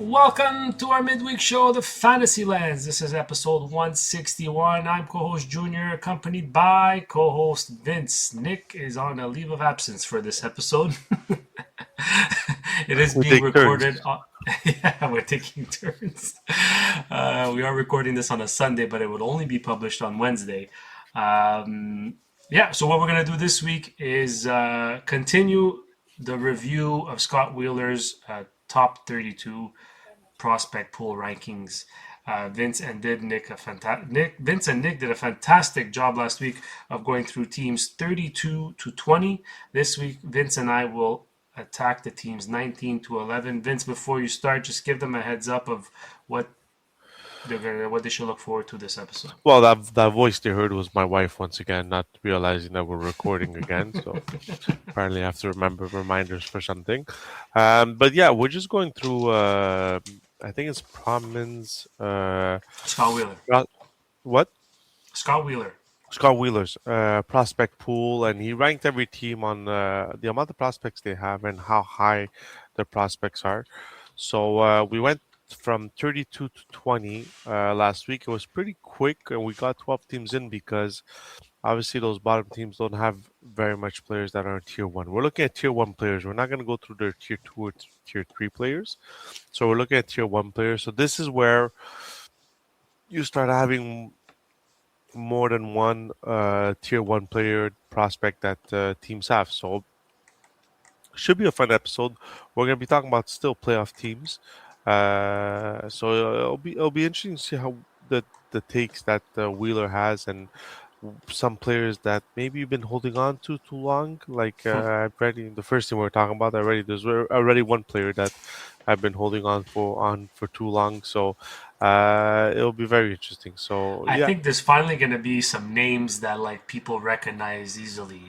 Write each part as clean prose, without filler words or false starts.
Welcome to our midweek show, The Fantasy Lens. This is episode 161. I'm co host Junior, accompanied by co host Vince. Nick is on a leave of absence for this episode. It is We being take turns. recorded. Yeah, we're taking turns. We are recording this on a Sunday, but it would only be published on Wednesday. So what we're going to do this week is continue the review of Scott Wheeler's top 32 prospect pool rankings. Vince and Nick did a fantastic job last week of going through teams 32 to 20. This week, Vince and I will attack the teams 19 to 11. Vince, before you start, just give them a heads up of what what they should look forward to this episode. Well, that voice they heard was my wife once again, not realizing that we're recording again. So apparently, I have to remember reminders for something. But yeah, we're just going through. I think it's Promin's. Scott Wheeler. What? Scott Wheeler. Scott Wheeler's prospect pool, and he ranked every team on the amount of prospects they have and how high their prospects are. So we went from 32 to 20 last week. It was pretty quick, and we got 12 teams in because obviously those bottom teams don't have very much players that are in tier one. We're looking at tier one players. We're not going to go through their tier two or tier three players. So we're looking at tier one players. So this is where you start having more than one tier one player prospect that teams have. So should be a fun episode. We're going to be talking about still playoff teams. So it'll be interesting to see how the takes that Wheeler has and some players that maybe you've been holding on to too long. Like already the first thing we're talking about already. There's already one player that I've been holding on for too long. So it'll be very interesting. So I yeah, think there's finally going to be some names that like people recognize easily,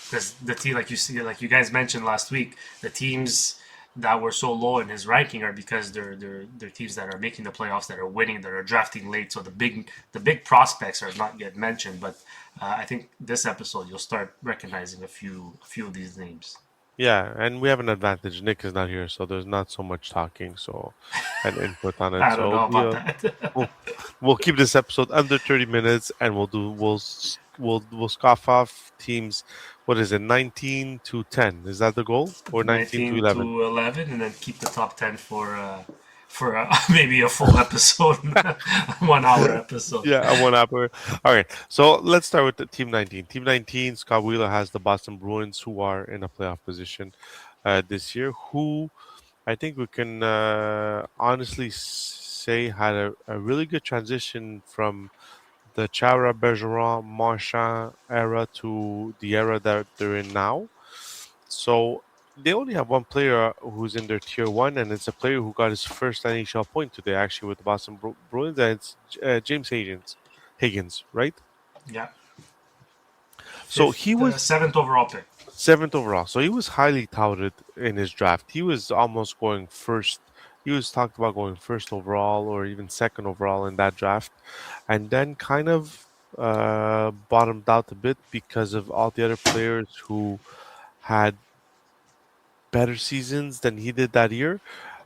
because the team, like you see, like you guys mentioned last week, the teams that were so low in his ranking are because they're teams that are making the playoffs, that are winning, that are drafting late. So the big prospects are not yet mentioned, but I think this episode you'll start recognizing a few of these names. yeah, and we have an advantage. Nick is not here, so there's not so much talking, so and input on it. I don't So know about that. we'll, we'll keep this episode under 30 minutes, and we'll scoff off teams. What is it, 19 to 10? Is that the goal, or 19 to 19 11? to 11, and then keep the top 10 for maybe a full episode, 1 hour episode. Yeah, I 1 hour. All right, so let's start with the team 19. Team 19, Scott Wheeler has the Boston Bruins, who are in a playoff position this year. Who I think we can honestly say had a really good transition from the Chara, Bergeron, Marchand era to the era that they're in now. So they only have one player who's in their tier one, and it's a player who got his first NHL point today, actually, with the Boston Bruins, and it's James Higgins. Higgins, right? Yeah, So he was seventh overall pick. seventh overall. So he was highly touted in his draft. He was almost going first. He was talked about going first overall or even second overall in that draft, and then kind of bottomed out a bit because of all the other players who had better seasons than he did that year.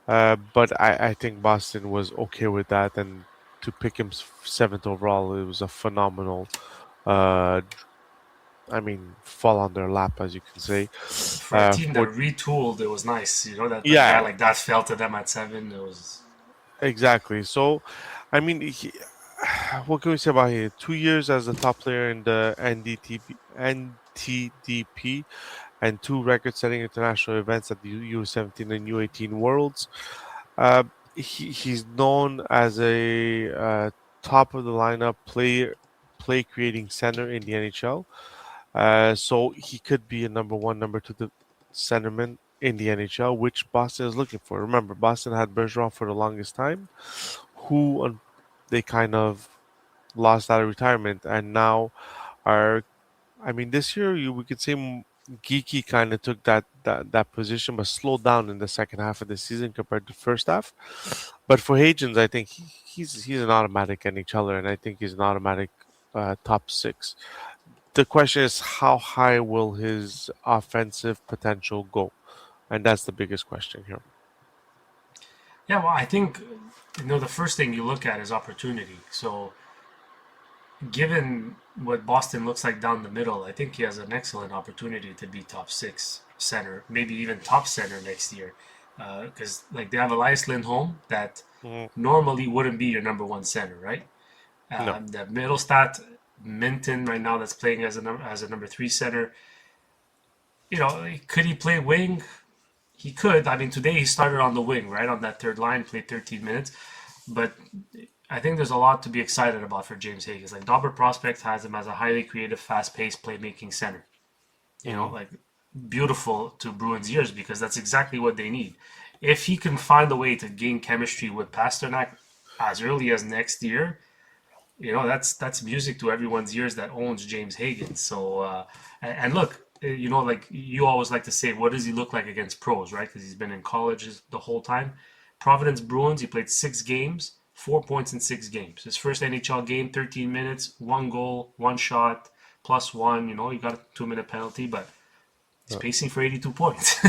But I think Boston was okay with that, and to pick him seventh overall, it was a phenomenal. Uh, fall on their lap, as you can say. For a team that For retooled, it was nice. That a guy Yeah, like that fell to them at seven. It was exactly. So, what can we say about him? 2 years as a top player in the NTDP and two record-setting international events at the U17 and U18 Worlds. He's known as a top of the lineup play creating center in the NHL. So he could be a number one, number two centerman in the NHL, which Boston is looking for. Remember, Boston had Bergeron for the longest time, who they kind of lost out of retirement, and now are. This year we could say Geeky kind of took that position, but slowed down in the second half of the season compared to first half. But for Higgins, I think he's an automatic NHLer, and I think he's an automatic top six. The question is, how high will his offensive potential go? And that's the biggest question here. Yeah, well, I think the first thing you look at is opportunity. So, given what Boston looks like down the middle, I think he has an excellent opportunity to be top six center, maybe even top center next year. Because like they have Elias Lindholm that Mhm. normally wouldn't be your number one center, right? No. The middle stat Minton right now that's playing as a number three center. Could he play wing? He could. I mean, today he started on the wing, right on that third line, played 13 minutes. But I think there's a lot to be excited about for James Higgins. Like Dobber Prospect has him as a highly creative, fast-paced playmaking center. Hmm. Like beautiful to Bruins' ears because that's exactly what they need. If he can find a way to gain chemistry with Pasternak as early as next year, that's music to everyone's ears that owns James Higgins. So and look, like you always like to say, what does he look like against pros, right? Because he's been in college the whole time. Providence Bruins, he played 6 games, 4 points in 6 games. His first NHL game, 13 minutes, 1 goal, 1 shot, +1. He got a 2-minute penalty, but he's Uh, pacing for 82 points.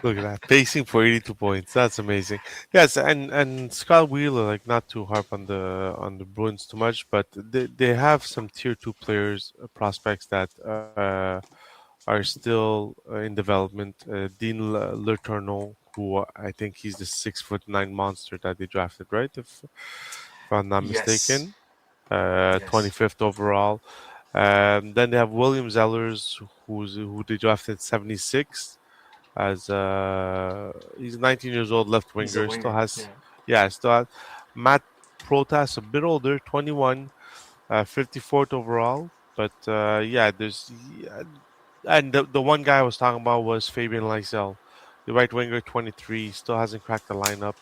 Look at that, pacing for 82 points. That's amazing. Yes, and Scott Wheeler, like not to harp on the Bruins too much, but they have some tier two players, prospects that are still in development. Dean Letourneau, who I think he's the 6'9" monster that they drafted, right? If I'm not Yes. mistaken, Yes. 25th overall. Then they have William Zellers, who they drafted 76th as he's 19 years old, left He's a winger. Still winger. has, Yeah. yeah, still has Matt Protas, a bit older, 21, 54th overall. But yeah, and the one guy I was talking about was Fabian Lysell, the right winger, 23, still hasn't cracked the lineup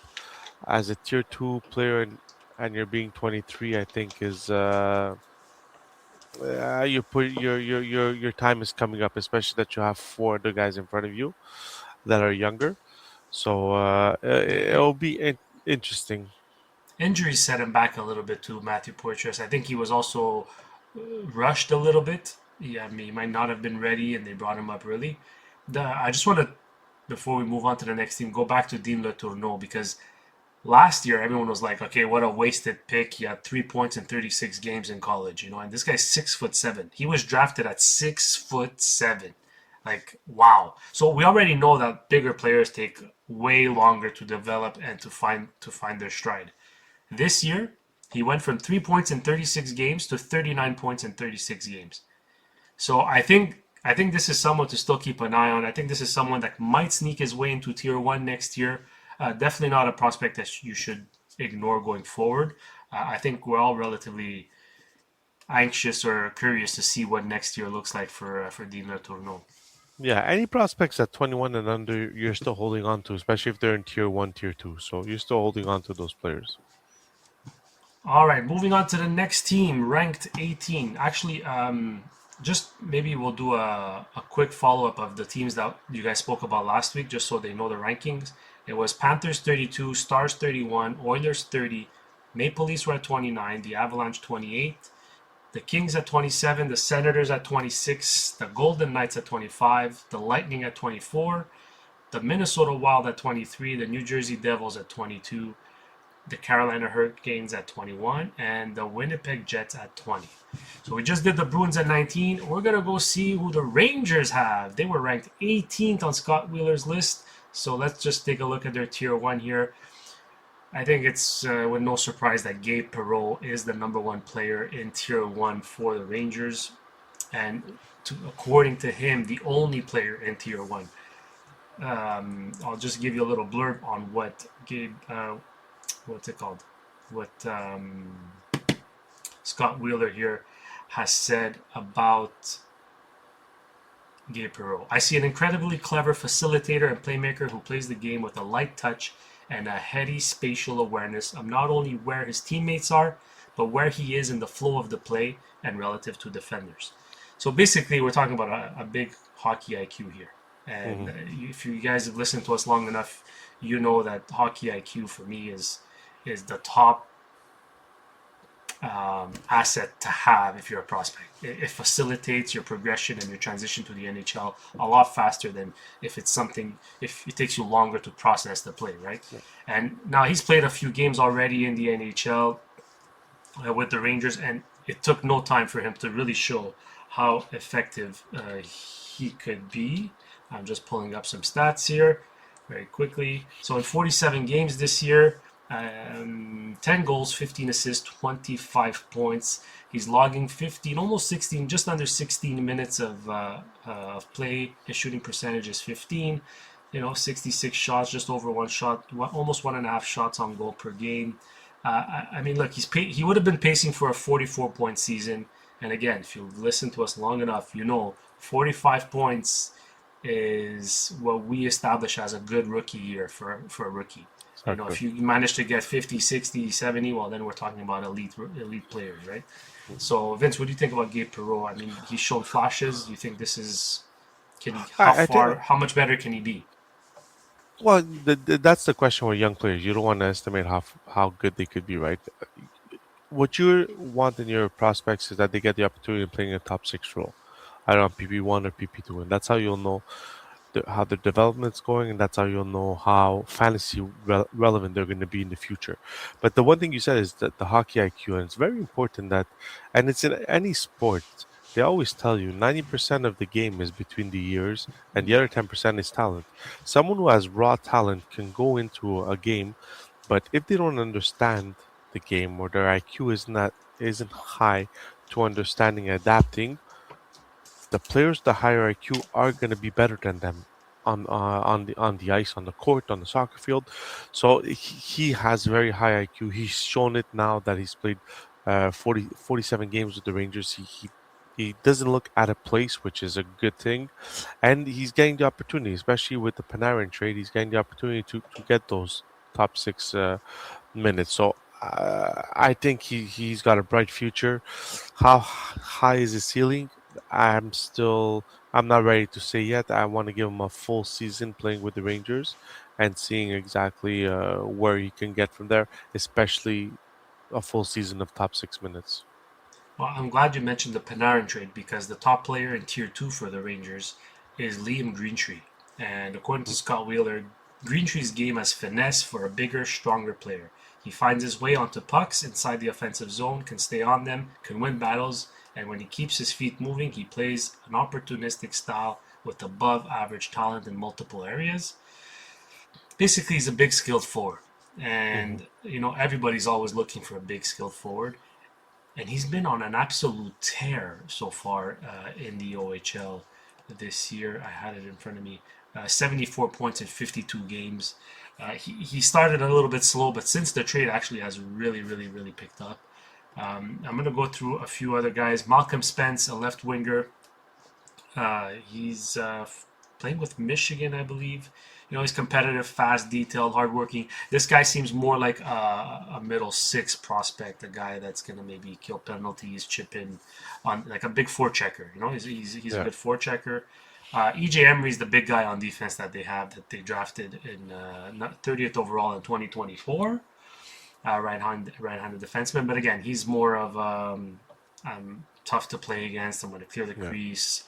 as a tier two player, and you're being 23. I think is you put your time is coming up, especially that you have four other guys in front of you that are younger. So it'll be interesting. Injuries set him back a little bit too, Matthew Poitras. I think he was also rushed a little bit. Yeah, I mean, he might not have been ready, and they brought him up early. I just want to, before we move on to the next team, go back to Dean Letourneau because last year everyone was like, okay, what a wasted pick. He had 3 points in 36 games in college, and this guy's 6'7". He was drafted at 6'7". Like, wow. So we already know that bigger players take way longer to develop and to find their stride. This year, he went from 3 points in 36 games to 39 points in 36 games. So I think this is someone to still keep an eye on. I think this is someone that might sneak his way into tier one next year. Definitely not a prospect that you should ignore going forward. I think we're all relatively anxious or curious to see what next year looks like for Dean Letourneau. Yeah, any prospects at 21 and under, you're still holding on to, especially if they're in tier one, tier two. So you're still holding on to those players. All right, moving on to the next team, ranked 18. Actually, just maybe we'll do a quick follow up of the teams that you guys spoke about last week, just so they know the rankings. It was Panthers 32, Stars 31, Oilers 30, Maple Leafs were at 29, the Avalanche 28, the Kings at 27, the Senators at 26, the Golden Knights at 25, the Lightning at 24, the Minnesota Wild at 23, the New Jersey Devils at 22, the Carolina Hurricanes at 21, and the Winnipeg Jets at 20. So we just did the Bruins at 19. We're going to go see who the Rangers have. They were ranked 18th on Scott Wheeler's list. So let's just take a look at their tier one here. I think it's with no surprise that Gabe Perreault is the number one player in tier one for the Rangers. And according to him, the only player in tier one. I'll just give you a little blurb on what Gabe, what's it called? What Scott Wheeler here has said about Gabe Perreault. I see an incredibly clever facilitator and playmaker who plays the game with a light touch and a heady spatial awareness of not only where his teammates are, but where he is in the flow of the play and relative to defenders. So basically, we're talking about a big hockey IQ here. And Hmm. if you guys have listened to us long enough, you know that hockey IQ for me is the top asset to have if you're a prospect. It facilitates your progression and your transition to the NHL a lot faster than if it takes you longer to process the play, right? And now he's played a few games already in the NHL with the Rangers, and it took no time for him to really show how effective he could be. I'm just pulling up some stats here very quickly. So in 47 games this year, 10 goals, 15 assists, 25 points. He's logging 15, almost 16, just under 16 minutes of play. His shooting percentage is 15. 66 shots, just over one shot, almost 1.5 shots on goal per game. I mean, look, he would have been pacing for a 44-point season. And again, if you listen to us long enough, 45 points is what we establish as a good rookie year for a rookie. Exactly. If you manage to get 50, 60, 70, well, then we're talking about elite players, right? So, Vince, what do you think about Gabe Perreault? I mean, he's shown flashes. Do you think this is I think. how much better can he be? Well, that's the question with young players. You don't want to estimate how good they could be, right? What you want in your prospects is that they get the opportunity of playing a top six role, either on PP1 or PP2, and that's how you'll know how their development's going, and that's how you'll know how fantasy relevant they're going to be in the future. But the one thing you said is that the hockey IQ, and it's very important that, and it's in any sport. They always tell you 90% of the game is between the ears, and the other 10% is talent. Someone who has raw talent can go into a game, but if they don't understand the game or their IQ isn't high to understanding and adapting, the players with the higher IQ are going to be better than them on the ice, on the court, on the soccer field. So he has very high IQ. He's shown it now that he's played 47 games with the Rangers. He doesn't look out of place, which is a good thing, and he's getting the opportunity, especially with the Panarin trade. He's getting the opportunity to get those top six minutes. So I think he's got a bright future. How high is his ceiling? I'm not ready to say yet. I want to give him a full season playing with the Rangers and seeing exactly where he can get from there, especially a full season of top 6 minutes. Well, I'm glad you mentioned the Panarin trade because the top player in Tier 2 for the Rangers is Liam Greentree. And according to Scott Wheeler, Greentree's game has finesse for a bigger, stronger player. He finds his way onto pucks inside the offensive zone, can stay on them, can win battles, and when he keeps his feet moving, he plays an opportunistic style with above average talent in multiple areas. Basically, he's a big skilled forward. Hmm. And, everybody's always looking for a big skilled forward and he's been on an absolute tear so far in the OHL this year. I had it in front of me. 74 points in 52 games. He started a little bit slow, but since the trade actually has really, really, really picked up. I'm going to go through a few other guys. Malcolm Spence, a left winger. He's playing with Michigan, I believe. He's competitive, fast, detailed, hardworking. This guy seems more like a middle six prospect, a guy that's gonna maybe kill penalties, chip in on like a big forechecker. He's a Yeah. good forechecker. EJ Emery's the big guy on defense that they have that they drafted in 30th overall in 2024. Right-handed defenseman, but again, he's more of tough to play against. I'm going to clear the Yeah. crease,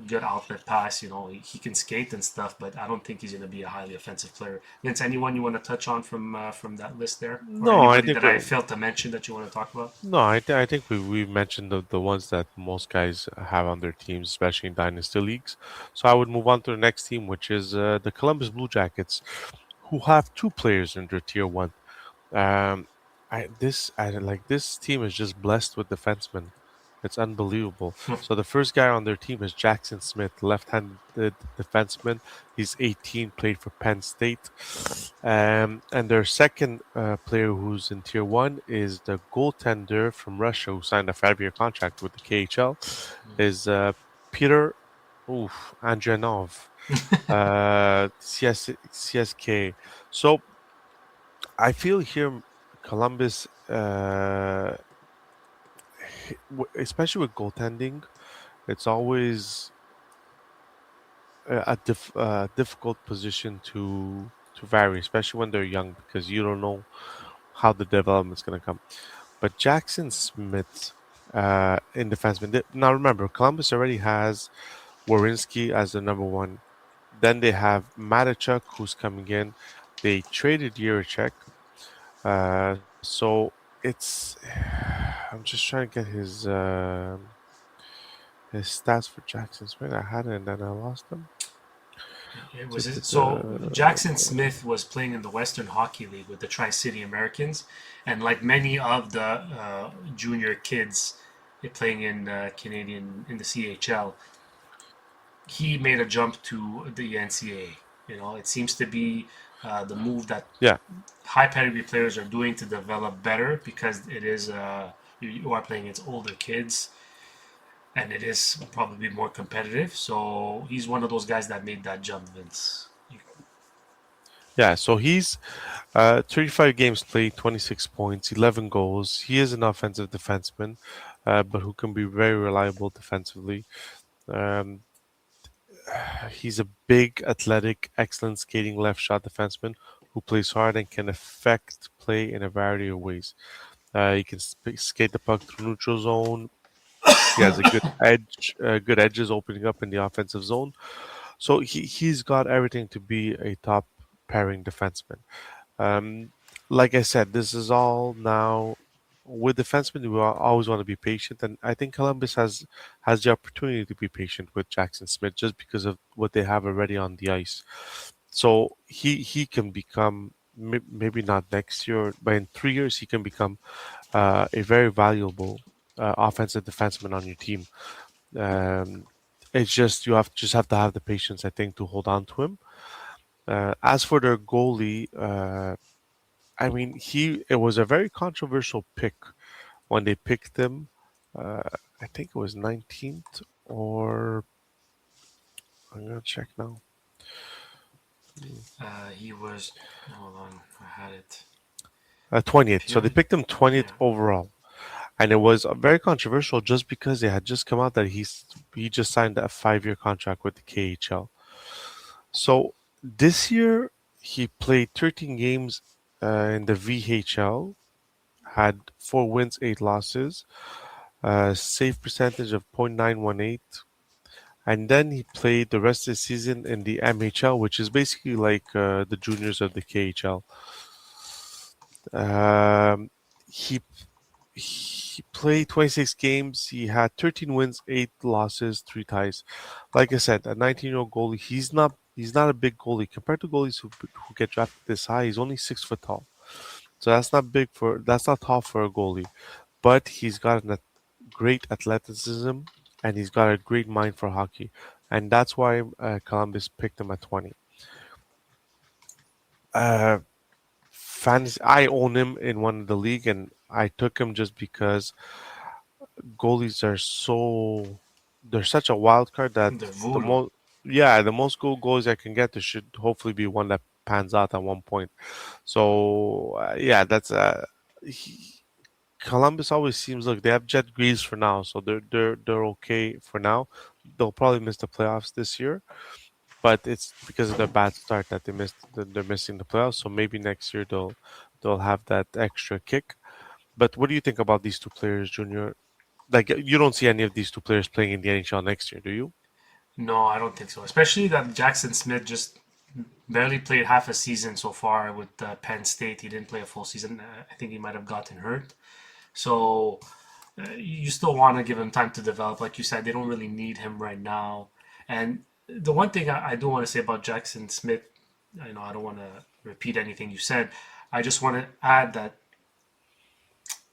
good outlet pass. He can skate and stuff, but I don't think he's going to be a highly offensive player. Vince, anyone you want to touch on from that list there, or No, I anybody think that I failed to mention that you want to talk about? no, I think we've mentioned the ones that most guys have on their teams, especially in dynasty leagues. So I would move on to the next team, which is the Columbus Blue Jackets, who have two players in their tier one. Um, I like this team is just blessed with defensemen. It's unbelievable. So the first guy on their team is Jackson Smith, left-handed defenseman. He's 18, played for Penn State. And their second player who's in tier one is the goaltender from Russia who signed a 5-year contract with the KHL. Is Peter Andrianov, CSK. So I feel here Columbus, especially with goaltending, it's always a difficult position to vary, especially when they're young, because you don't know how the development's going to come. But Jackson Smith in defenseman. Now remember, Columbus already has Warinsky as the number one. Then they have Matachuk, who's coming in. They traded Yurichek. So it's. I'm just trying to get his stats for Jackson Smith. I had it and then I lost them. It was it. So Da-da-da. Jackson Smith was playing in the Western Hockey League with the Tri-City Americans, and like many of the junior kids playing in Canadian in the CHL, he made a jump to the NCAA. You know, it seems to be the move that Yeah, high pedigree players are doing to develop better because it is you are playing against older kids and it is probably more competitive. So he's one of those guys that made that jump, Vince. yeah. So he's 35 games played, 26 points, 11 goals. He is an offensive defenseman, but who can be very reliable defensively. Um, he's a big, athletic, excellent skating left shot defenseman who plays hard and can affect play in a variety of ways. He can skate the puck through neutral zone. He has a good edges opening up in the offensive zone. So he's got everything to be a top pairing defenseman. Um, like I said, this is all now with defensemen. We always want to be patient, and I think Columbus has the opportunity to be patient with Jackson Smith just because of what they have already on the ice. So he can become maybe not next year, but in 3 years he can become a very valuable offensive defenseman on your team. Um, it's just you have to have the patience, I think, to hold on to him. As for their goalie, I mean, he it was a very controversial pick when they picked him. Uh, I think it was 19th or I'm gonna check now. He was. Hold on, I had it. 20th. So they Purely, picked him 20th yeah. overall, and it was very controversial just because they had just come out that he just signed a 5-year contract with the KHL. So this year he played 13 games in the VHL, had 4 wins, 8 losses, save percentage of .918, and then he played the rest of the season in the MHL, which is basically like the juniors of the KHL. Um, he he played 26 games. He had 13 wins, 8 losses, 3 ties. Like I said, a 19-year-old goalie. He's not a big goalie compared to goalies who get drafted this high. He's only 6 foot tall, so that's not tall for a goalie. But he's got great athleticism and he's got a great mind for hockey, and that's why Columbus picked him at 20. Uh, Fantasy, I own him in one of the league, and I took him just because goalies are they're such a wild card that The the voodoo. most yeah the most goals I can get there should hopefully be one that pans out at one point. So yeah, that's Columbus always seems like they have Jet Greaves for now, so they're okay for now. They'll probably miss the playoffs this year, but it's because of their bad start that they're missing the playoffs. So maybe next year they'll have that extra kick. But what do you think about these two players, Junior? Like you don't see any of these two players playing in the NHL next year, do you? No, I don't think so. Especially that Jackson Smith just barely played half a season so far with Penn State. He didn't play a full season. I think he might have gotten hurt. So you still want to give him time to develop. Like you said, they don't really need him right now. And the one thing I do want to say about Jackson Smith, I don't want to repeat anything you said. I just want to add that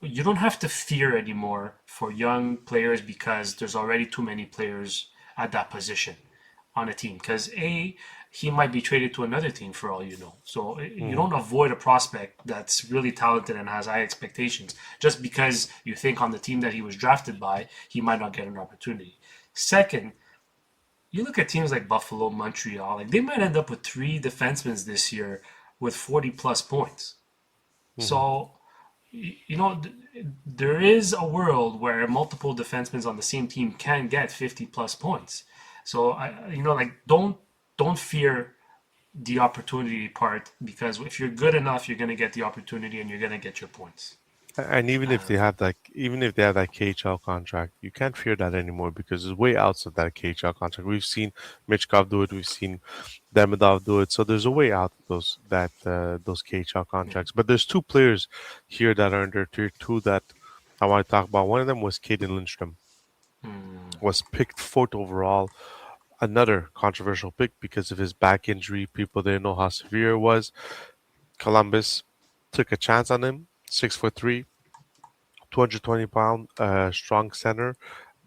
you don't have to fear anymore for young players because there's already too many players at that position on a team. Because he might be traded to another team for all you know. So you Mm, don't avoid a prospect that's really talented and has high expectations just because you think on the team that he was drafted by he might not get an opportunity. Second, you look at teams like Buffalo, Montreal, like they might end up with three defensemen this year with 40 plus points. mhm. So there is a world where multiple defensemen on the same team can get 50 plus points. So like don't fear the opportunity part because if you're good enough, you're going to get the opportunity and you're going to get your points. And Uh, even if they have that KHL contract, you can't fear that anymore because it's way outside that KHL contract. We've seen Michkov do it. We've seen Demidov do it. So there's a way out of those KHL contracts. But there's two players here that are under tier two that I want to talk about. One of them was Caden Lindstrom, mm, was picked fourth overall. Another controversial pick because of his back injury. People didn't know how severe it was. Columbus took a chance on him. 6 foot three, 220-pound strong center.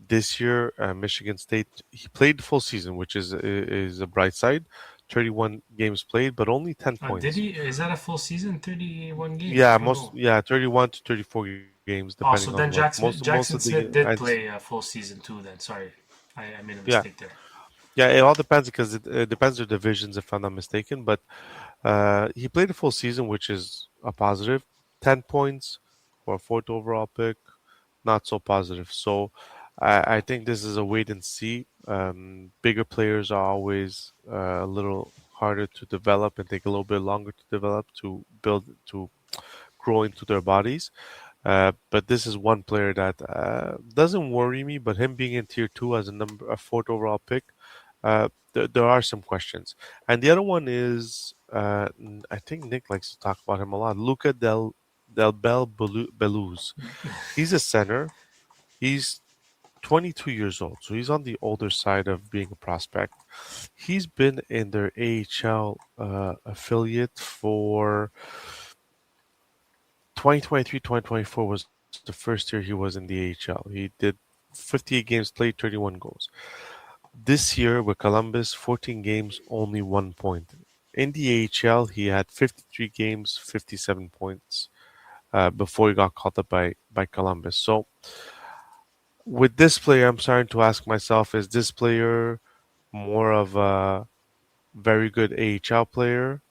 This year, Michigan State, he played the full season, which is a bright side. 31 games played, but only 10 did points. he? Is that a full season? 31 games? I Yeah, don't know. 31 to 34 games, depending Oh, on so what. then Most of Jackson the Smith and did play a full season too. Then sorry, I made a yeah, mistake there. yeah, it all depends because it depends on divisions, if I'm not mistaken. But he played a full season, which is a positive. 10 points for a fourth overall pick, not so positive. So I think this is a wait and see. Bigger players are always a little harder to develop and take a little bit longer to develop to build to grow into their bodies. But this is one player that doesn't worry me. But him being in tier two as a fourth overall pick, there are some questions. And the other one is, I think Nick likes to talk about him a lot. Luca Del Beluz. He's a center. He's 22 years old, so he's on the older side of being a prospect. He's been in their AHL affiliate for 2023-2024 was the first year he was in the AHL. He did 58 games played, 31 goals. This year with Columbus, 14 games, only 1 point. In the AHL, he had 53 games, 57 points before he got called up by Columbus. So with this player, I'm starting to ask myself, is this player more of a very good AHL player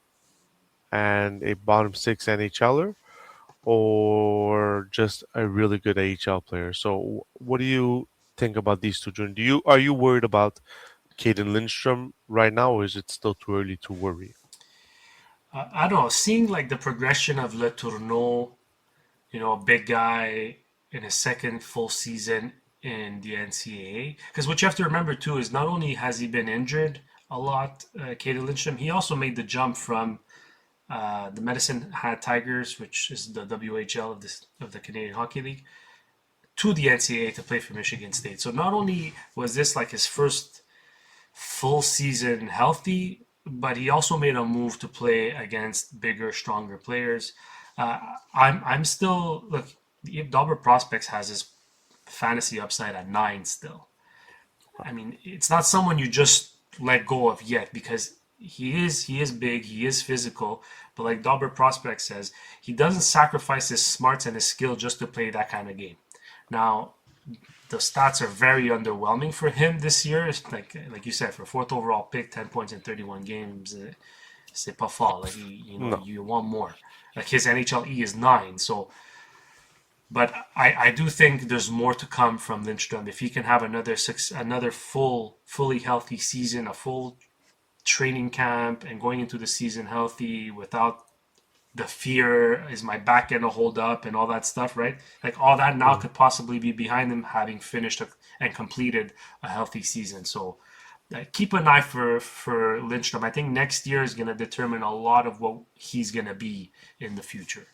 and a bottom six NHLer, or just a really good AHL player? So, what do you think about these two, June? Are you worried about Caden Lindstrom right now, or is it still too early to worry? I don't know. Seeing like the progression of Le Tourneau, a big guy in his second full season in the NCAA. Because what you have to remember too is not only has he been injured a lot, Caden Lindstrom, he also made the jump from the Medicine Hat Tigers, which is the WHL of the Canadian Hockey League, to the NCAA to play for Michigan State. So not only was this like his first full season healthy, but he also made a move to play against bigger, stronger players. I'm still look. Dauber Prospects has his fantasy upside at 9 still. I mean, it's not someone you just let go of yet because he is big, he is physical, but like Dauber Prospect says, he doesn't sacrifice his smarts and his skill just to play that kind of game. Now, the stats are very underwhelming for him this year. It's like you said, for fourth overall pick, 10 points in 31 games, c'est pas fort. Like No. you want more. Like his NHLE is 9, so. But I do think there's more to come from Lindstrom if he can have another fully healthy season, a full training camp, and going into the season healthy without the fear, is my back going to hold up and all that stuff, right? Like all that now Mm. could possibly be behind him having finished and completed a healthy season. So keep an eye for Lindstrom. I think next year is going to determine a lot of what he's going to be in the future.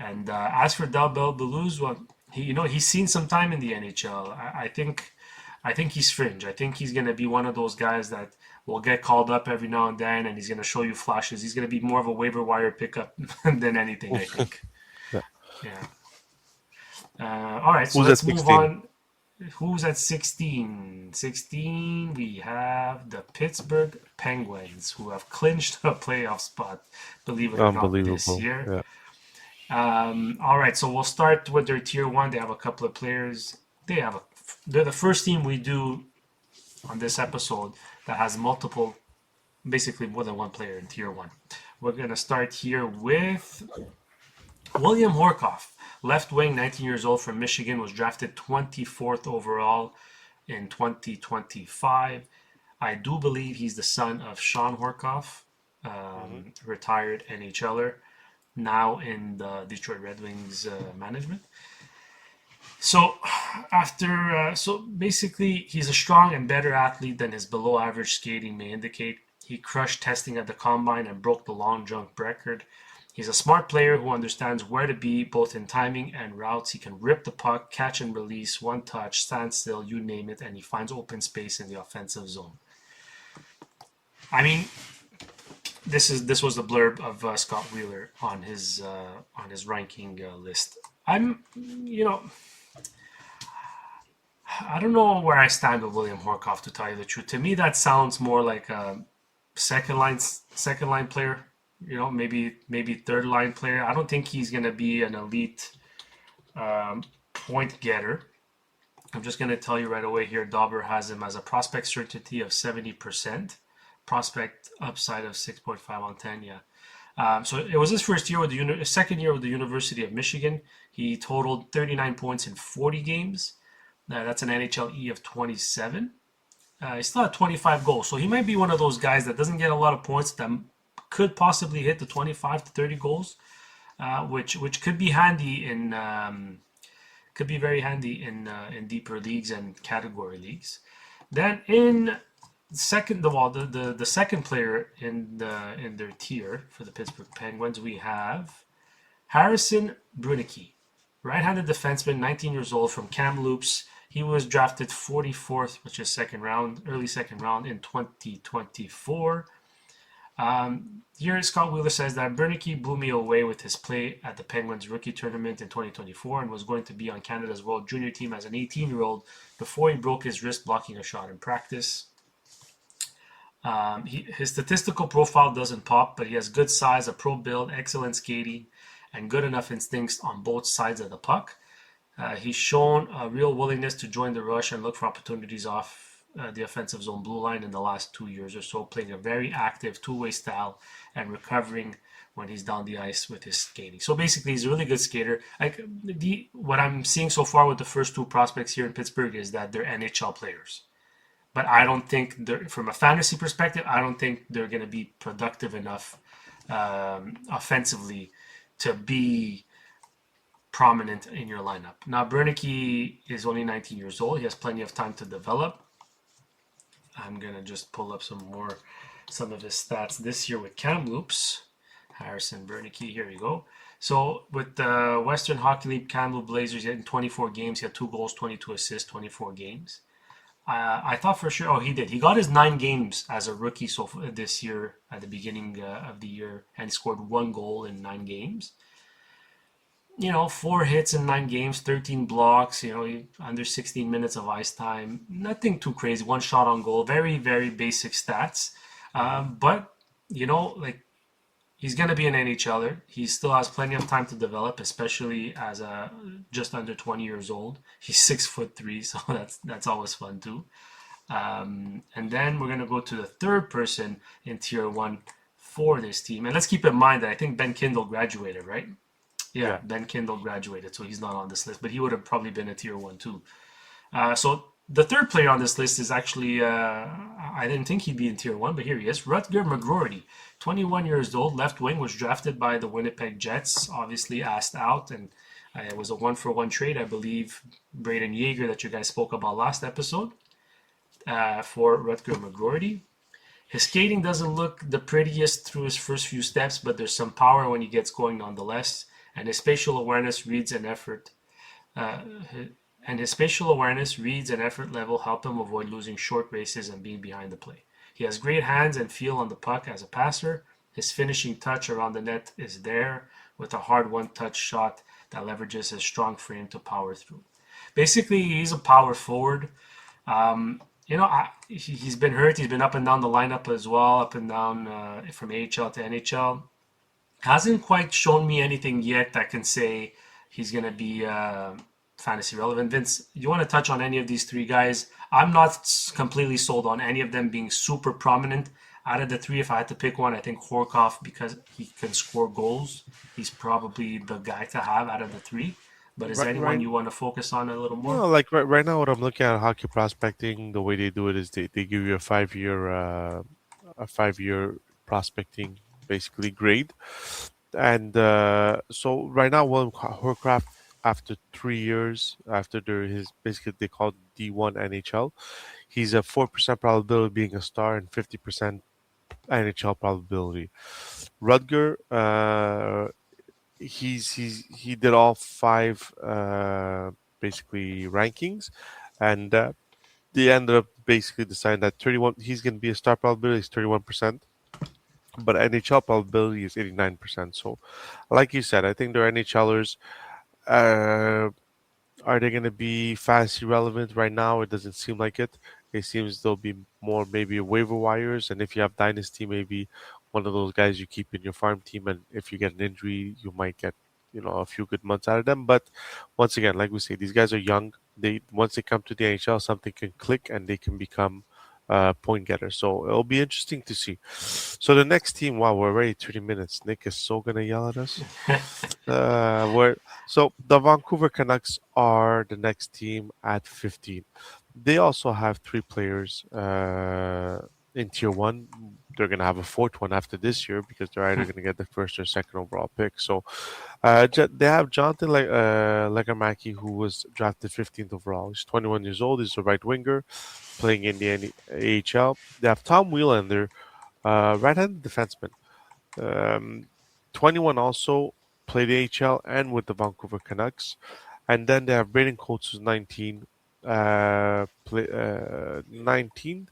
And as for Del Beluz, well, he's seen some time in the NHL. I think he's fringe. I think he's going to be one of those guys that will get called up every now and then, and he's going to show you flashes. He's going to be more of a waiver wire pickup than anything, I think. Yeah. Yeah. All right, so Who's at let's move 16? on. Who's at 16? 16, we have the Pittsburgh Penguins, who have clinched a playoff spot, believe it or not, this Unbelievable. year. Yeah. All right, so we'll start with their tier one. They have a couple of players. They're the first team we do on this episode that has multiple, basically more than one player in tier one. We're gonna start here with William Horkoff, left wing, 19 years old from Michigan, was drafted 24th overall in 2025. I do believe he's the son of Sean Horkoff, Hmm. retired NHLer. now in the Detroit Red Wings management. So so basically, he's a strong and better athlete than his below-average skating may indicate. He crushed testing at the combine and broke the long jump record. He's a smart player who understands where to be, both in timing and routes. He can rip the puck, catch and release, one touch, stand still, you name it, and he finds open space in the offensive zone. I mean, this was the blurb of Scott Wheeler on his ranking list. I don't know where I stand with William Horkoff, to tell you the truth. To me, that sounds more like a second line player. Maybe third line player. I don't think he's gonna be an elite point getter. I'm just gonna tell you right away here. Dauber has him as a prospect certainty of 70%, prospect upside of 6.5 on 10. Yeah. So it was his first year with second year with the University of Michigan. He totaled 39 points in 40 games. That's an NHL E of 27. He still had 25 goals, so he might be one of those guys that doesn't get a lot of points that could possibly hit the 25 to 30 goals, which could be handy could be very handy in deeper leagues and category leagues. Then in the second player in their tier for the Pittsburgh Penguins, we have Harrison Brunicky, right-handed defenseman, 19 years old, from Kamloops. He was drafted 44th, which is early second round in 2024. Here, Scott Wheeler says that Brunicky blew me away with his play at the Penguins rookie tournament in 2024 and was going to be on Canada's World Junior team as an 18-year-old before he broke his wrist blocking a shot in practice. His statistical profile doesn't pop, but he has good size, a pro build, excellent skating, and good enough instincts on both sides of the puck. He's shown a real willingness to join the rush and look for opportunities off the offensive zone blue line in the last 2 years or so, playing a very active two-way style and recovering when he's down the ice with his skating. So basically, he's a really good skater. What I'm seeing so far with the first two prospects here in Pittsburgh is that they're NHL players. But I don't think, from a fantasy perspective, I don't think they're going to be productive enough offensively to be prominent in your lineup. Now, Brunicky is only 19 years old. He has plenty of time to develop. I'm going to just pull up some of his stats this year with Kamloops. Harrison Brunicky, here you go. So with the Western Hockey League Kamloops Blazers, in 24 games, he had 2 goals, 22 assists, 24 games. I thought for sure, he did. He got his 9 games as a rookie this year at the beginning of the year, and he scored 1 goal in 9 games. 4 hits in 9 games, 13 blocks, under 16 minutes of ice time. Nothing too crazy. 1 shot on goal. Very, very basic stats. But, he's going to be an NHLer. He still has plenty of time to develop, especially as just under 20 years old. He's 6'3", so that's always fun too. And then we're going to go to the third person in Tier 1 for this team. And let's keep in mind that I think Ben Kindle graduated, right? Yeah, Ben Kindle graduated, so he's not on this list, but he would have probably been a Tier 1 too. So the third player on this list is actually, I didn't think he'd be in Tier 1, but here he is. Rutger McGroarty, 21 years old, left wing, was drafted by the Winnipeg Jets, obviously asked out, and it was a 1-for-1 trade, I believe. Braden Yeager, that you guys spoke about last episode, for Rutger McGroarty. His skating doesn't look the prettiest through his first few steps, but there's some power when he gets going nonetheless. And his spatial awareness, reads, and effort level help him avoid losing short races and being behind the play. He has great hands and feel on the puck as a passer. His finishing touch around the net is there, with a hard one-touch shot that leverages his strong frame to power through. Basically, he's a power forward. He's been hurt. He's been up and down the lineup as well, up and down from AHL to NHL. Hasn't quite shown me anything yet that can say he's going to be fantasy relevant. Vince, you want to touch on any of these 3 guys? I'm not completely sold on any of them being super prominent. Out of the 3, if I had to pick one, I think Horkoff, because he can score goals, he's probably the guy to have out of the 3. But is there anyone you want to focus on a little more? No, like right now, what I'm looking at hockey prospecting, the way they do it is they give you a 5-year prospecting basically grade. And so right now, William Horcraft, after 3 years, after his basically they call it D1 NHL, he's a 4% probability of being a star and 50% NHL probability. Rudger, he did all five basically rankings, and they ended up basically deciding that 31 he's going to be a star probability is 31%, but NHL probability is 89%. So, like you said, I think they're NHLers. Uh, are they going to be fantasy relevant right now? It doesn't seem like it. It seems they'll be more maybe waiver wires, and if you have Dynasty, maybe one of those guys you keep in your farm team, and if you get an injury, you might get a few good months out of them. But once again, like we say, these guys are young. They once they come to the NHL, something can click and they can become point getters. So it'll be interesting to see. So the next team, wow, we're already 30 minutes. Nick is so gonna yell at us. We're so the Vancouver Canucks are the next team at 15. They also have three players in tier one. They're going to have a fourth one after this year because they're either going to get the first or second overall pick. So they have Jonathan Legamaki, who was drafted 15th overall. He's 21 years old. He's a right winger playing in the AHL. They have Tom Wheelander, right-handed defenseman. Um, 21 also played AHL and with the Vancouver Canucks. And then they have Braden Coates, who's 19, 19,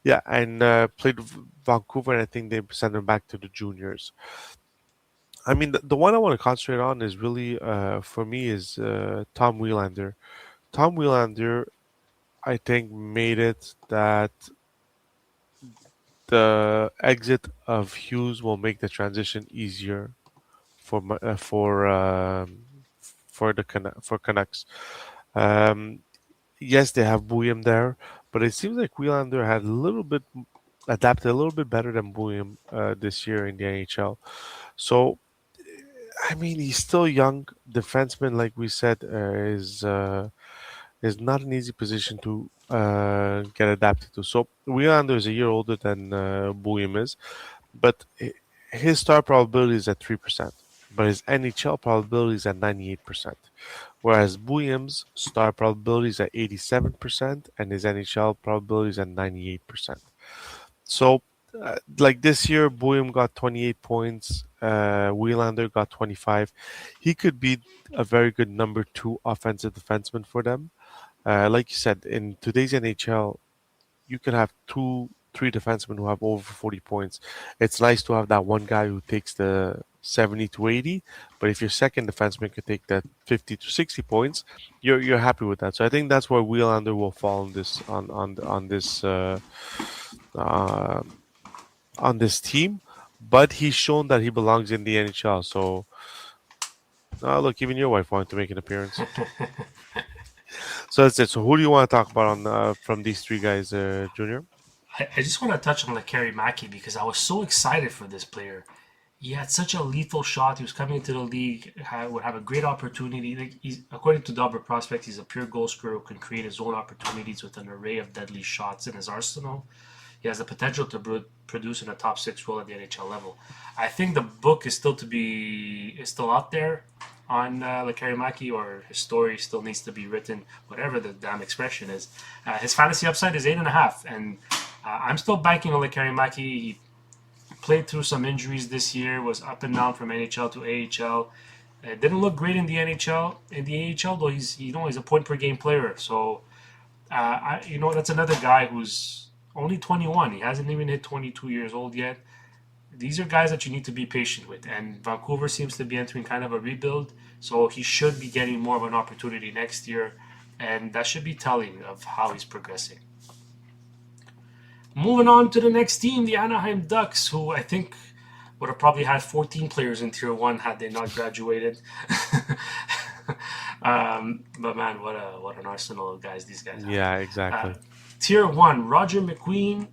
yeah, and played Vancouver, and I think they sent him back to the juniors. I mean, the one I want to concentrate on is really, for me, is Tom Wheelander. Tom Wheelander, I think, made it that the exit of Hughes will make the transition easier for the for Canucks. Um, yes, they have Bouillon there, but it seems like Wheelander had a little bit adapted a little bit better than Bouillon this year in the NHL. So, I mean, he's still young. Defenseman, like we said, is not an easy position to get adapted to. So, Wheelander is a year older than Bouillon is, but his star probability is at 3%, but his NHL probability is at 98%. Whereas Bouillam's star probability is at 87% and his NHL probability is at 98%. So, like this year, Bouillam got 28 points, Wheelander got 25. He could be a very good number two offensive defenseman for them. Like you said, in today's NHL, you can have two, three defensemen who have over 40 points. It's nice to have that one guy who takes the 70 to 80, but if your second defenseman can take that 50 to 60 points, you're happy with that. So I think that's where Wheelander will fall uh, on this team. But he's shown that he belongs in the NHL. So look, even your wife wanted to make an appearance. So that's it. So who do you want to talk about on from these three guys, Junior? I just want to touch on Kerry Mackey because I was so excited for this player. He had such a lethal shot. He was coming into the league, would have a great opportunity. Like according to Dobber Prospect, he's a pure goal scorer who can create his own opportunities with an array of deadly shots in his arsenal. He has the potential to produce in a top six role at the NHL level. I think the book is still out there on Lekari or his story still needs to be written, whatever the damn expression is. His fantasy upside is 8.5, and I'm still banking on Lekari. He played through some injuries this year, was up and down from NHL to AHL. Didn't look great in the NHL. In the AHL, though, he's a point per game player. So, that's another guy who's only 21. He hasn't even hit 22 years old yet. These are guys that you need to be patient with. And Vancouver seems to be entering kind of a rebuild. So he should be getting more of an opportunity next year. And that should be telling of how he's progressing. Moving on to the next team, the Anaheim Ducks, who I think would have probably had 14 players in Tier 1 had they not graduated. But man, what an arsenal of guys these guys have. Yeah, exactly. Tier 1, Roger McQueen.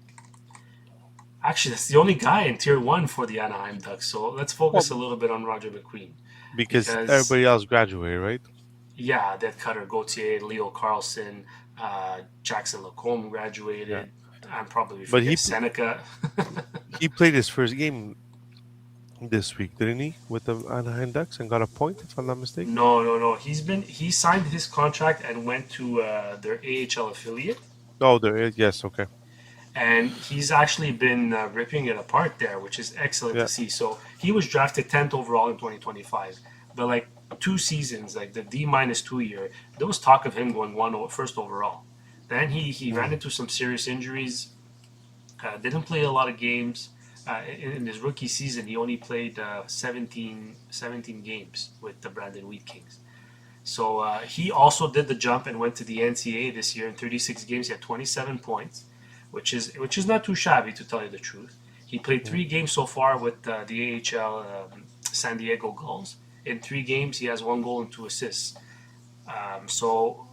Actually, that's the only guy in Tier 1 for the Anaheim Ducks. So let's focus Well, a little bit on Roger McQueen. because Because, everybody else graduated, right? yeah, Dead Cutter Gauthier, Leo Carlson, Jackson Lacombe Yeah, graduated. I'm probably but forget Seneca. he played his first game this week, didn't he? With the Anaheim Ducks and got a point, if I'm not mistaken. No, no, no. He signed his contract and went to their AHL affiliate, Oh, there is. Yes, okay. and he's actually been ripping it apart there, which is excellent to Yeah. see. So he was drafted 10th overall in 2025, but like 2 seasons, like the D-2 year, there was talk of him going first overall. Then he ran Mm. into some serious injuries. Didn't play a lot of games. In his rookie season, he only played 17 games with the Brandon Wheat Kings. So he also did the jump and went to the NCAA this year in 36 games. He had 27 points, which is not too shabby to tell you the truth. He played Mm. 3 games so far with the AHL San Diego Gulls. In 3 games, he has 1 goal and 2 assists. So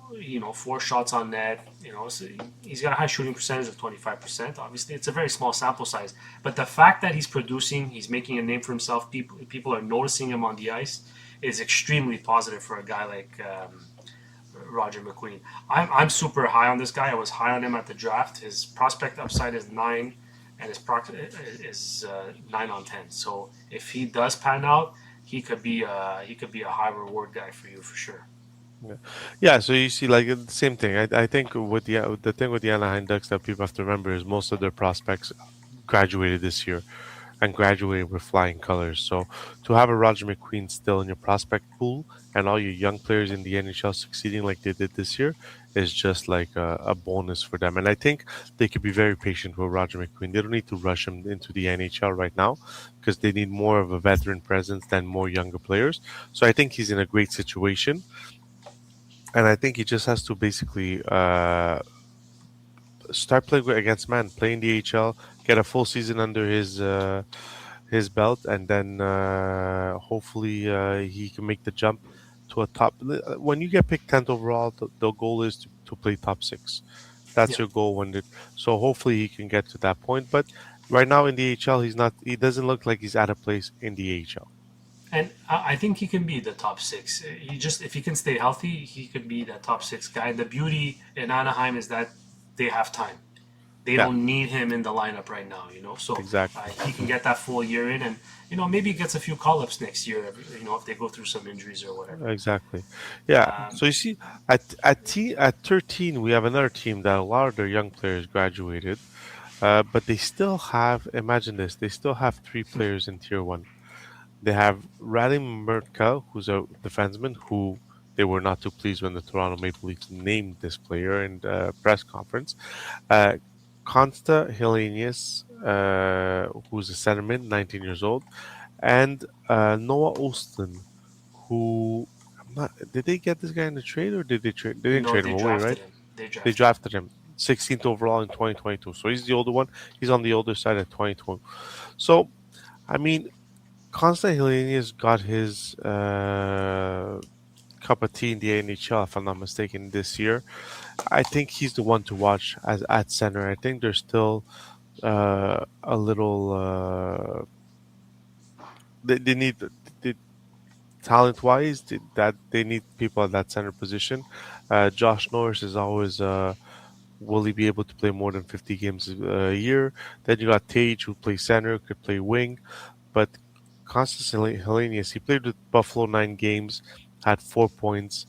4 shots on net. So he's got a high shooting percentage of 25%. Obviously, it's a very small sample size, but the fact that he's producing, he's making a name for himself. People are noticing him on the ice is extremely positive for a guy like Roger McQueen. I'm super high on this guy. I was high on him at the draft. His prospect upside is 9, and his 9 on 10. So if he does pan out, he could be a high reward guy for you for sure. Yeah. Yeah, so you see, like the same thing. I think with the thing with the Anaheim Ducks that people have to remember is most of their prospects graduated this year and graduated with flying colors. So to have a Roger McQueen still in your prospect pool and all your young players in the NHL succeeding like they did this year is just like a bonus for them. And I think they could be very patient with Roger McQueen. They don't need to rush him into the NHL right now because they need more of a veteran presence than more younger players. So I think he's in a great situation, and I think he just has to basically start playing against man, play in the AHL, get a full season under his belt, and then hopefully he can make the jump to a top. When you get picked 10th overall, the goal is to play top six. That's Yeah. your goal so hopefully he can get to that point. But right now in the AHL, he's not. He doesn't look like he's out of place in the AHL. And I think he can be the top six. He just if he can stay healthy, he could be that top six guy. And the beauty in Anaheim is that they have time. They Yeah, don't need him in the lineup right now, so exactly. he can get that full year in, and maybe he gets a few call ups next year. If they go through some injuries or whatever. Exactly. Yeah. Um, So you see, at 13, we have another team that a lot of their young players graduated, but they still have. Imagine this: they still have three players in Tier One. They have Radim Murtka, who's a defenseman who they were not too pleased when the Toronto Maple Leafs named this player in the press conference. Uh, Consta Hellenius, who's a centerman, 19 years old, and Noah Olston, who I'm not. Did they get this guy in the trade or did they trade? They didn't no, trade him they away, drafted right? him. They They drafted him. drafted him 16th overall in 2022. So he's the older one. He's on the older side at 2020. So I mean, Constant Hellenius got his cup of tea in the NHL, if I'm not mistaken, this year. I think he's the one to watch as at center. I think there's still a little. They need they, talent wise that they need people at that center position. Josh Norris is always. Will he be able to play more than 50 games a year? Then you got Tage, who plays center, could play wing. But Constance Hellenius, he played with Buffalo 9 games, had 4 points.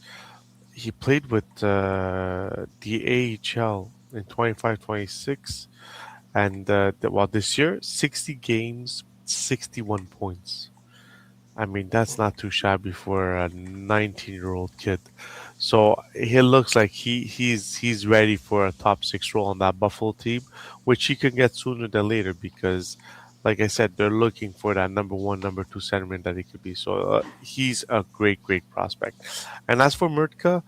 He played with the AHL in 25-26, and well, this year, 60 games, 61 points. I mean, that's not too shabby for a 19-year-old kid. So he looks like he's ready for a top six role on that Buffalo team, which he can get sooner than later because, like I said, they're looking for that number one, number two centerman that he could be. So he's a great, great prospect. And as for Murtka,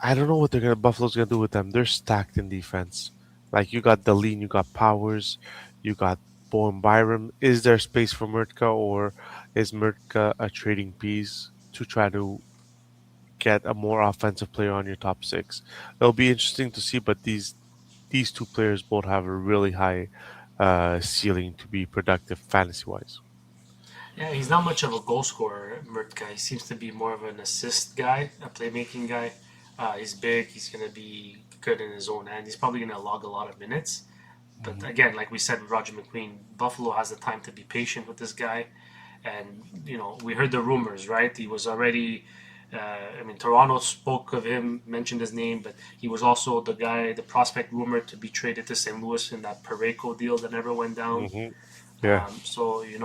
I don't know what Buffalo's gonna do with them. They're stacked in defense. Like you got Deline, you got Powers, you got Bowen Byram. Is there space for Murtka, or is Murtka a trading piece to try to get a more offensive player on your top six? It'll be interesting to see, but these two players both have a really high ceiling to be productive fantasy wise. Yeah, he's not much of a goal scorer, Murtka. He seems to be more of an assist guy, a playmaking guy. He's big. He's gonna be good in his own end. He's probably gonna log a lot of minutes. But again, like we said with Roger McQueen, Buffalo has the time to be patient with this guy. And, we heard the rumors, right? He was already, Toronto spoke of him, mentioned his name, but he was also the prospect rumored to be traded to St. Louis in that Parayko deal that never went down. Hmm. Yeah. So, you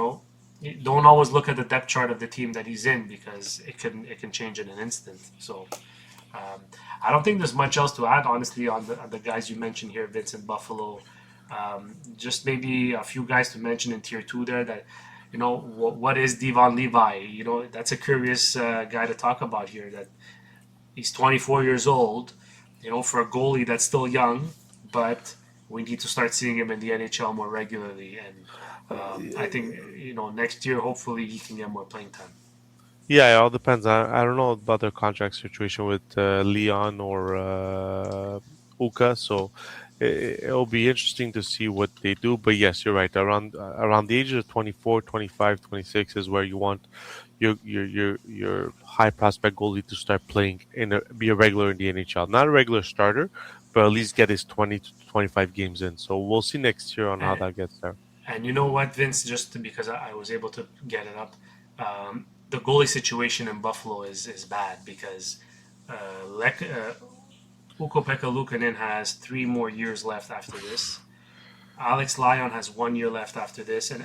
don't always look at the depth chart of the team that he's in because it can change in an instant. So, um, I don't think there's much else to add, honestly, on the guys you mentioned here, Vincent Buffalo. Just maybe a few guys to mention in tier two there that, what is Devon Levi? That's a curious guy to talk about here. That he's 24 years old, for a goalie that's still young, but we need to start seeing him in the NHL more regularly. And I think, next year, hopefully, he can get more playing time. Yeah, it all depends. I don't know about their contract situation with Leon or Uka, so it'll be interesting to see what they do. But yes, you're right. Around the age of 24, 25, 26 is where you want your high prospect goalie to start playing be a regular in the NHL. Not a regular starter, but at least get his 20 to 25 games in. So we'll see next year on how And, that gets there. and you know what, Vince? Because I was able to get it up, the goalie situation in Buffalo is bad because Ukko-Pekka Luukkonen has 3 more years left after this. Alex Lyon has 1 year left after this, and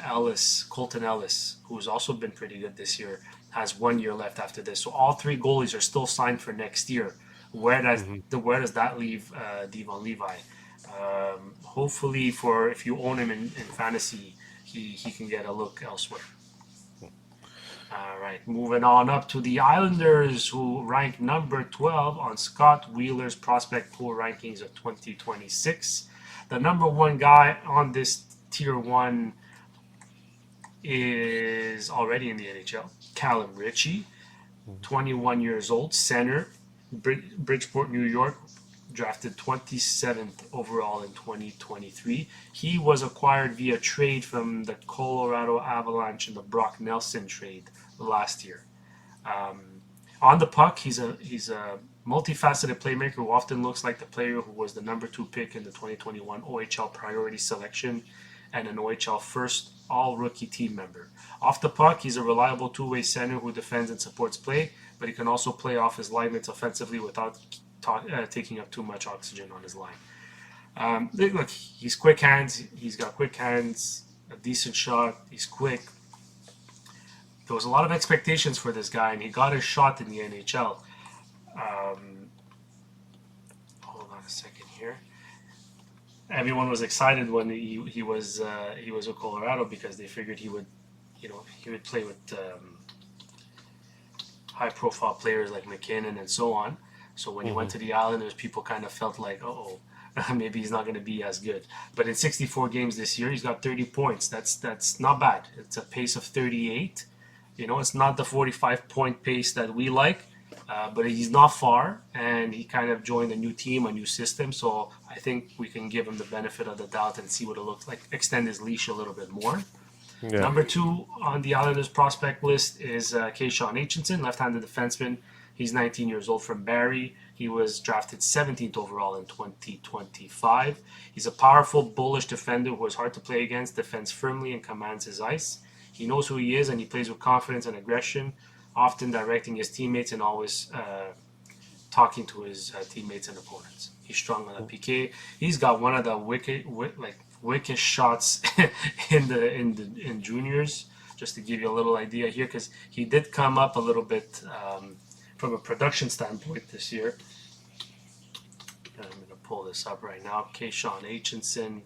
Colton Ellis, who's also been pretty good this year, has 1 year left after this. So all three goalies are still signed for next year. Where does Hmm. where does that leave Devon Levi? Hopefully, for if you own him in fantasy, he can get a look elsewhere. All right, moving on up to the Islanders, who rank number 12 on Scott Wheeler's prospect pool rankings of 2026. The number one guy on this tier one is already in the NHL, Callum Ritchie, 21 years old, center, Bridgeport, New York, drafted 27th overall in 2023. He was acquired via trade from the Colorado Avalanche in the Brock Nelson trade last year. Um, on the puck, he's a multifaceted playmaker who often looks like the player who was the number 2 pick in the 2021 OHL priority selection and an OHL first all rookie team member. Off the puck, he's a reliable two-way center who defends and supports play, but he can also play off his linements offensively without taking up too much oxygen on his line. Look, he's quick hands. He's got quick hands, a decent shot. He's quick. There was a lot of expectations for this guy, and he got his shot in the NHL. Um, Hold on a second here. Everyone was excited when he was with Colorado because they figured he would play with high profile players like McKinnon and so on. So when he went Hmm. to the Islanders, people kind of felt like, oh, maybe he's not going to be as good. But in 64 games this year, he's got 30 points. That's not bad. It's a pace of 38. It's not the 45-point pace that we like, but he's not far, and he kind of joined a new team, a new system. So I think we can give him the benefit of the doubt and see what it looks like, extend his leash a little bit more. Yeah. Number two on the Islanders prospect list is Keyshawn Aitchison, left-handed defenseman. He's 19 years old from Barrie. He was drafted 17th overall in 2025. He's a powerful, bullish defender who is hard to play against, defends firmly, and commands his ice. He knows who he is, and he plays with confidence and aggression, often directing his teammates and always talking to his teammates and opponents. He's strong on the PK. He's got one of the wicked shots in juniors. Just to give you a little idea here, because he did come up a little bit from a production standpoint this year. I'm going to pull this up right now. Keyshawn Aitchison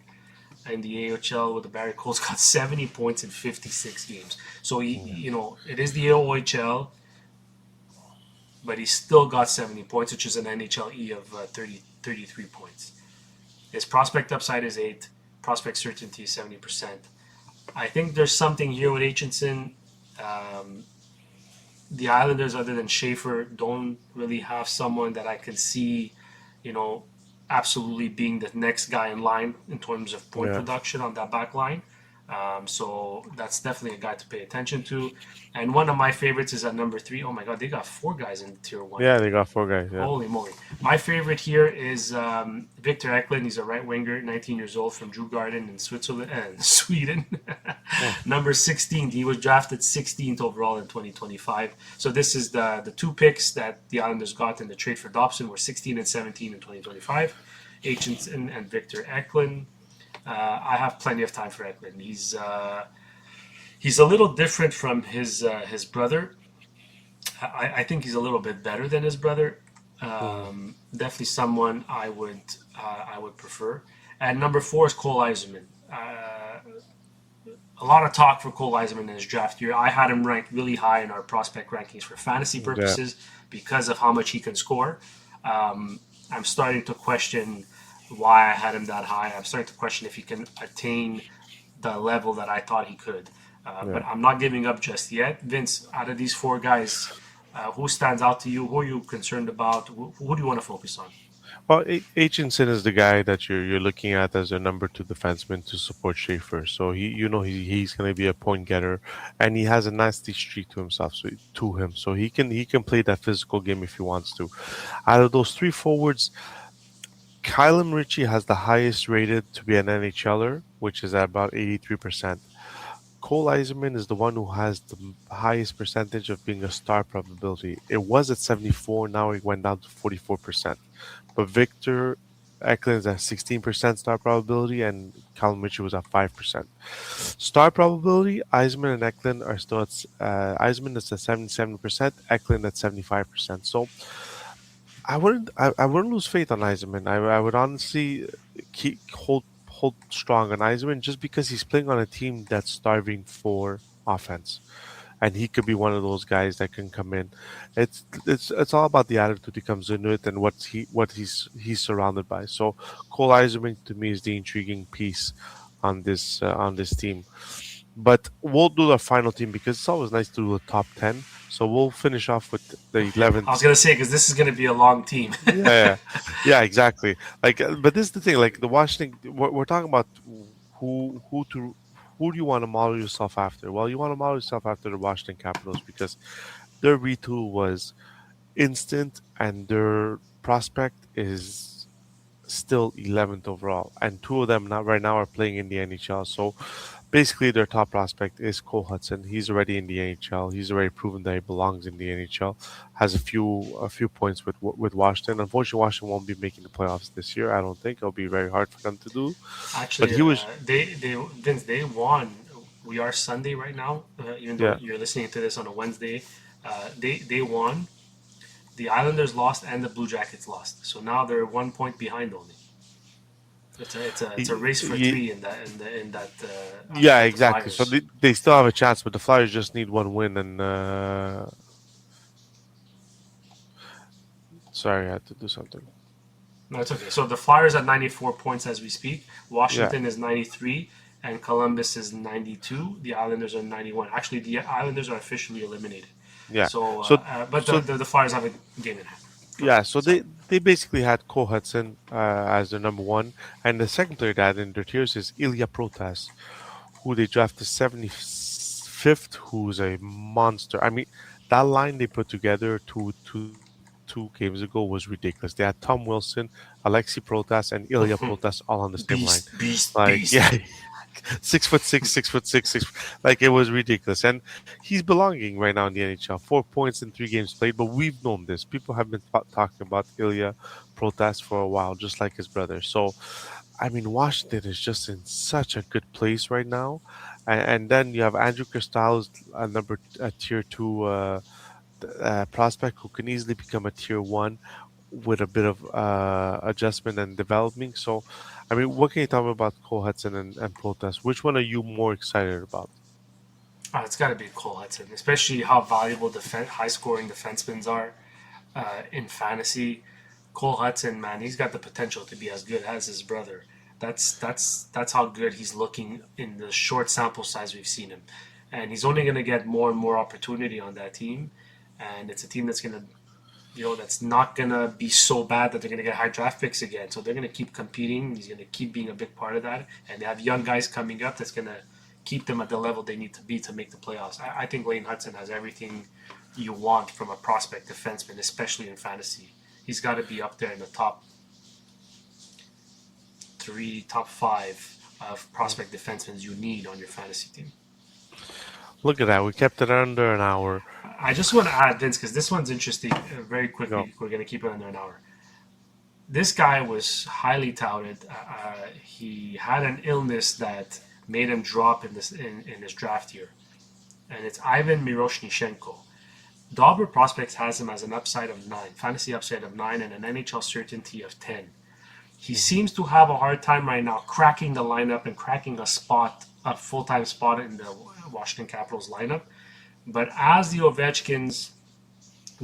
in the AHL with the Barrie Colts got 70 points in 56 games. So it is the OHL, but he still got 70 points, which is an NHLE of 33 points. His prospect upside is 8. Prospect certainty is 70%. I think there's something here with Aitchison. The Islanders, other than Schaefer, don't really have someone that I can see, you know, absolutely being the next guy in line in terms of point Yeah. production on that back line. So that's definitely a guy to pay attention to. And one of my favorites is at number 3. Oh my God, they got 4 guys in tier 1. Yeah, they got 4 guys. Yeah. Holy moly. My favorite here is Victor Eklund. He's a right winger, 19 years old, from Djurgården in Switzerland and Sweden. Hmm. Number 16. He was drafted 16th overall in 2025. So this is the 2 picks that the Islanders got in the trade for Dobson were 16 and 17 in 2025. Aitchison and Victor Eklund. I have plenty of time for Eklund. He's a little different from his brother. I think he's a little bit better than his brother. Hmm. Definitely someone I would prefer. And number 4 is Cole Eiserman. A lot of talk for Cole Eiserman in his draft year. I had him ranked really high in our prospect rankings for fantasy Yeah. purposes because of how much he can score. I'm starting to question why I had him that high. I'm starting to question if he can attain the level that I thought he could. Yeah. But I'm not giving up just yet. Vince, out of these 4 guys, who stands out to you? Who are you concerned about? Who do you want to focus on? Well, Aitchison is the guy that you're looking at as a number 2 defenseman to support Schaefer. So he's going to be a point getter, and he has a nasty streak to him. So he can play that physical game if he wants to. Out of those 3 forwards, Kylan Ritchie has the highest rated to be an NHLer, which is at about 83%. Cole Eiserman is the one who has the highest percentage of being a star probability. It was at 74, now it went down to 44%. But Victor Eklund is at 16% star probability, and Callum Mitchell was at 5%. Star probability, Eisman and Eklund are still at Eisman is at 77%, Eklund at 75%. So I wouldn't lose faith on Eiserman. I would honestly hold strong on Eiserman just because he's playing on a team that's starving for offense, and he could be one of those guys that can come in. It's all about the attitude he comes into it and what he's surrounded by. So Cole Eiserman to me is the intriguing piece on this team. But we'll do the final team because it's always nice to do a top 10. So we'll finish off with the I 11th. was gonna say because this is gonna be a long team. Yeah, yeah, exactly. Like, but this is the thing. Like the Washington, we're talking about who who to who do you want to model yourself after? Well, you want to model yourself after the Washington Capitals because their retool was instant and their prospect is still 11th overall, and 2 of them not right now are playing in the NHL. So basically, their top prospect is Cole Hudson. He's already in the NHL. He's already proven that he belongs in the NHL. Has a few points with Washington. Unfortunately, Washington won't be making the playoffs this year. I don't think it'll be very hard for them to do. But Actually, he was, they Vince, they won. We are Sunday right now, even though yeah. you're listening to this on a Wednesday. They won. The Islanders lost and the Blue Jackets lost. So now they're 1 point behind only. It's a race for Ye- 3 in that Yeah, with the exactly. So Flyers. they still have a chance, but the Flyers just need one win. And sorry, I had to do something. No, it's okay. So the Flyers at 94 points as we speak. Yeah, Washington is 93, and Columbus is 92. The Islanders are 91. Actually, the Islanders are officially eliminated. yeah. So, So but so the Flyers have a game in hand. Go ahead. yeah, so Sorry. they basically had Cole Hudson as their number 1, and the second player that in their tiers is Ilya Protas, who they drafted 75th, who's a monster. I mean, that line they put together two games ago was ridiculous. They had Tom Wilson, Alexi Protas, and Ilya Protas all on the same line. Beast, beast, Like, beast. yeah, 6'6", 6'6", like it was ridiculous. And he's belonging right now in the NHL. 4 points in 3 games played, but we've known this. People have been talking about Ilya Protas for a while, just like his brother. So I mean, Washington is just in such a good place right now, and then you have Andrew Cristal's a tier 2 prospect who can easily become a tier 1 with a bit of adjustment and developing. So, I mean, what can you tell me about Cole Hudson and Protas? Which one are you more excited about? It's got to be Cole Hudson, especially how valuable high-scoring defensemen are in fantasy. Cole Hudson, man, he's got the potential to be as good as his brother. That's how good he's looking in the short sample size we've seen him, and he's only going to get more and more opportunity on that team, and it's a team that's going to, that's not going to be so bad that they're going to get high draft picks again. So they're going to keep competing. He's going to keep being a big part of that, and they have young guys coming up that's going to keep them at the level they need to be to make the playoffs. I think Lane Hudson has everything you want from a prospect defenseman, especially in fantasy. He's got to be up there in the top 3, top 5 of prospect defensemen you need on your fantasy team. Look at that. We kept it under an hour. I just want to add, Vince, because this one's interesting. Very quickly, No. we're going to keep it under an hour. This guy was highly touted. He had an illness that made him drop in his draft year, and it's Ivan Miroshnichenko. Dauber Prospects has him as an upside of 9, fantasy upside of 9, and an NHL certainty of 10. He seems to have a hard time right now cracking the lineup and cracking a full-time spot in the Washington Capitals lineup. But as the Ovechkins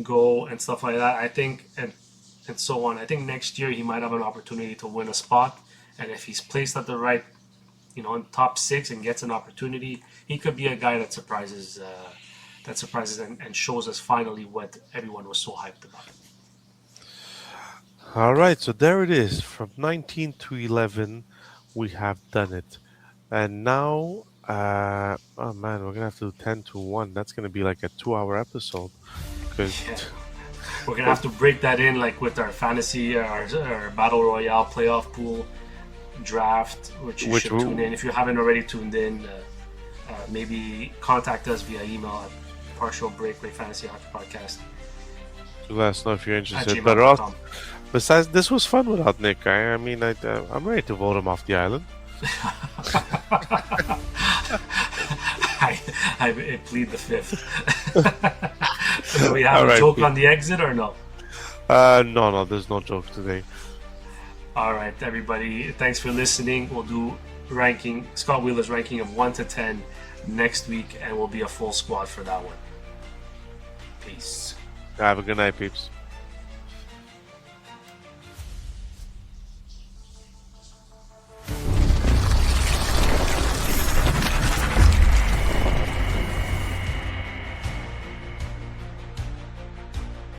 go and stuff like that, I think, and so on, I think next year he might have an opportunity to win a spot. And if he's placed at the right, in top 6 and gets an opportunity, he could be a guy that surprises and shows us finally what everyone was so hyped about. All right, so there it is. From 19 to 11, we have done it. And now, oh man, we're going to have to do 10 to 1. That's going to be like a 2-hour episode. Because we're going to have to break that in like with our fantasy, our Battle Royale playoff pool draft, which you should tune in. If you haven't already tuned in, maybe contact us via email at Partial Breakaway Fantasy Hockey Podcast. Let us know if you're interested. But also, besides, this was fun without Nick. I'm ready to vote him off the island. I plead the fifth. Do we have a joke on the exit or no? No, there's no joke today. All right, everybody. Thanks for listening. We'll do Scott Wheeler's ranking of 1 to 10 next week, and we'll be a full squad for that one. Peace. Have a good night, peeps.